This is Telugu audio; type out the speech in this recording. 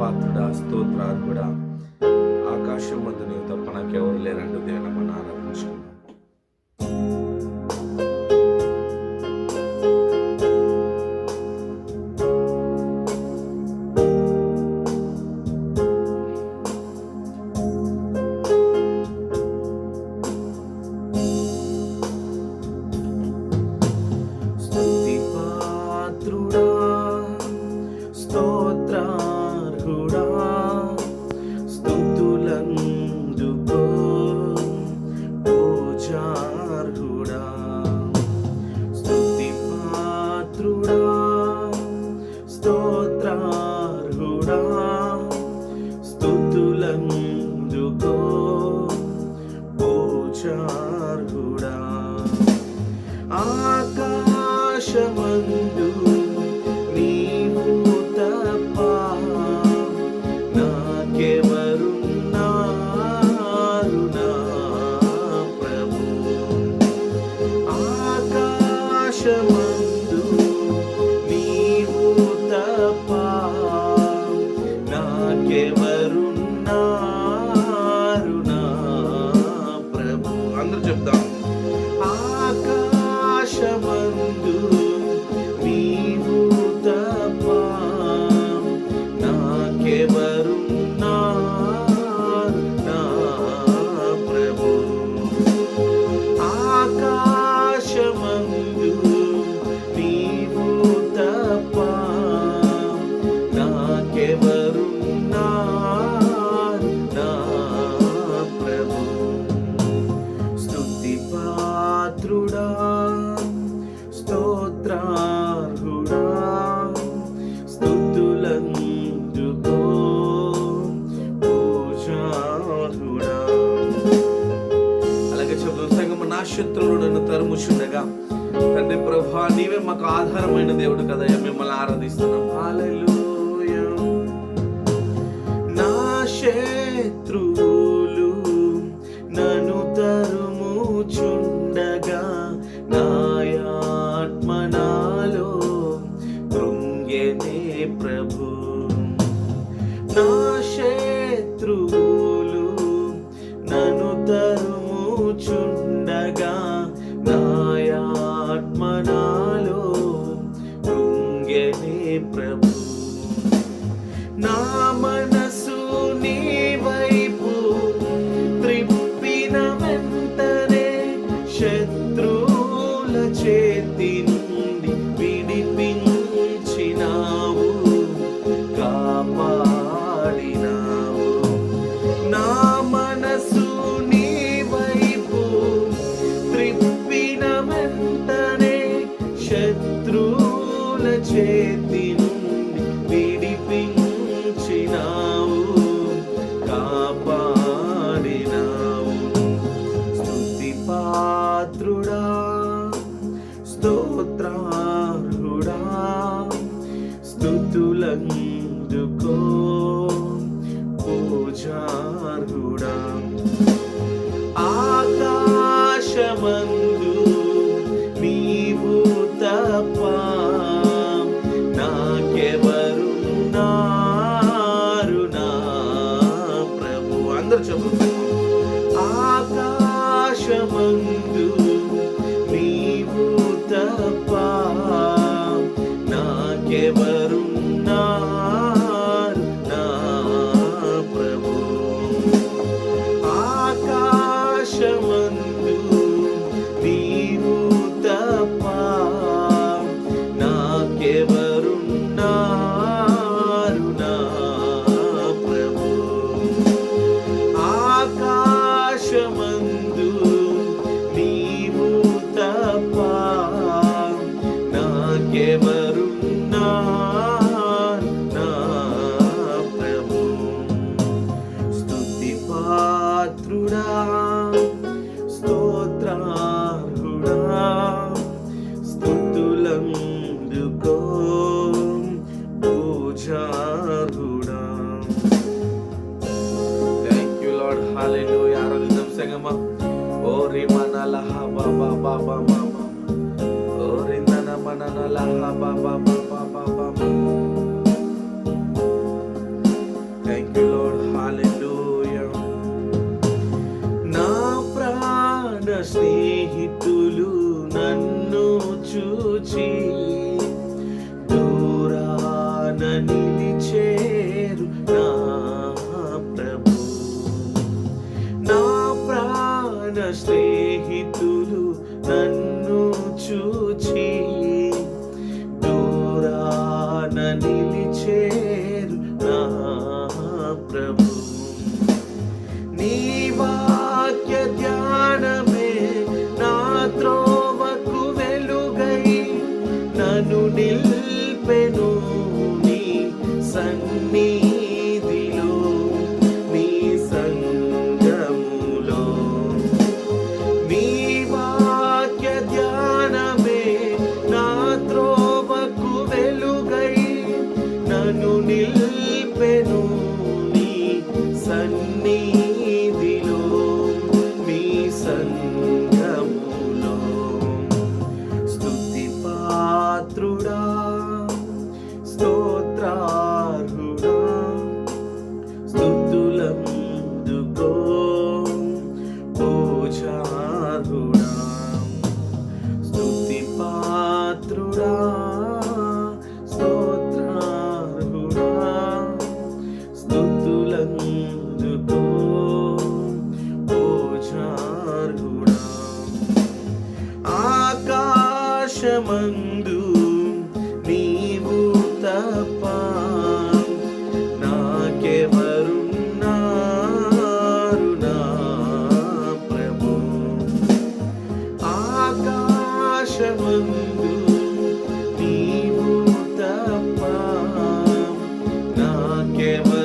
పాత్రుడా, స్తోత్రార్హుడా, ఆకాశం వద్ద నీవు తప్ప నాకెవరు లేరంటూ దేవుని మనం ఆరాధించుకున్నాం. ఆకాశమందు నీవు తప్ప నాకెవరున్నారు నా ప్రభు. ఆకాశమందు నీవు తప్ప నాకెవరున్నారు నా ప్రభు. అందరూ చెప్తాం. ఆకాశమందు నీవు తప్ప నాకెవరున్నారు నా ప్రభు. ఆకాశమందు నీవు తప్ప నాకెవరున్నారు నా ప్రభు. స్తుతి పాత్రుడా, స్తోత్రార్హుడా, స్తుతులందుకో పూజార్హుడా. అలాగే చెప్తాం, సంగమ నా శత్రువులు నన్ను తరుముచుండగా తండ్రి ప్రభువా నీవే మాకు ఆధారమైన దేవుడు కదా, మిమ్మల్ని ఆరాధిస్తున్నాం. హల్లెలూయా. నా శత్రువులు నన్ను తరుముచుండగా నాయాత్మ నాలో కృంగెనే ప్రభు. నా శత్రువులు నన్ను తరుముచుండగా నాయాత్మ నాలో కృంగెనే ప్రభు. నా మనసు నీ వైపు త్రిప్పిన వెంటనే శత్రువుల చేతి నుండి విడిపించినావు, కాపాడినావు. నా మనసు నీ వైపు త్రిప్పిన వెంటనే శత్రువుల చేతి నుండి విడిపించినావు, కాపాడినావు. స్తుతి పాత్రుడా, స్తోత్రార్హుడా, స్తుతులందుకో పూజార్హుడా. ఆకాశమందు నీవు తప్ప నాకెవరున్నారు నా ప్రభు. అందరూ చెప్తారు. ఆకాశమందు నీవు తప్ప నాకెవరున్నారు నా ప్రభు. ఆకాశమందు నీవు తప్ప నాకెవరున్నారు నా ప్రభు. ఆకాశమందు నీవు తప్ప నాకెవరున్నారు నా ప్రభు. స్తుతి పాత్రుడా, స్తోత్రార్హుడా, స్తుతులందుకో పూజార్హుడా. Thank you Lord. హల్లెలూయా. ఆరాధిద్దాం సంగమా. ఓరి మనలహ బాబా బాబా మామా, ఓరి నన మననలహ బాబా బాబా బాబా. చూచి దూరాన నిలిచేరు నా ప్రభు. నా ప్రాణ స్నేహితులు నన్ను చూచి దూరాన నిలిచేరు నా ప్రభు. నీ వాక్య ధ్యానమే నా త్రోవకు వెలుగై నన్ను నిల్పెను నీ సన్నిధిలో నీ సంగములో. నీ వాక్య ధ్యానమే నా త్రోవకు వెలుగై నన్ను నిల్పెను నీ సన్నిధిలో మీ సంగములో. స్తుతి పాత్రుడా స్తోత్రార్హుడా స్తుతులందుకో పూజార్హుడా. స్తుతి పాత్రుడా స్తోత్రార్హుడా స్తుతులందుకో పూజార్హుడా. ఆకాశమందు నీవు తప్ప నాకెవరున్నారు నా ప్రభు. ఆకాశమందు నీవు తప్ప నాకెవరు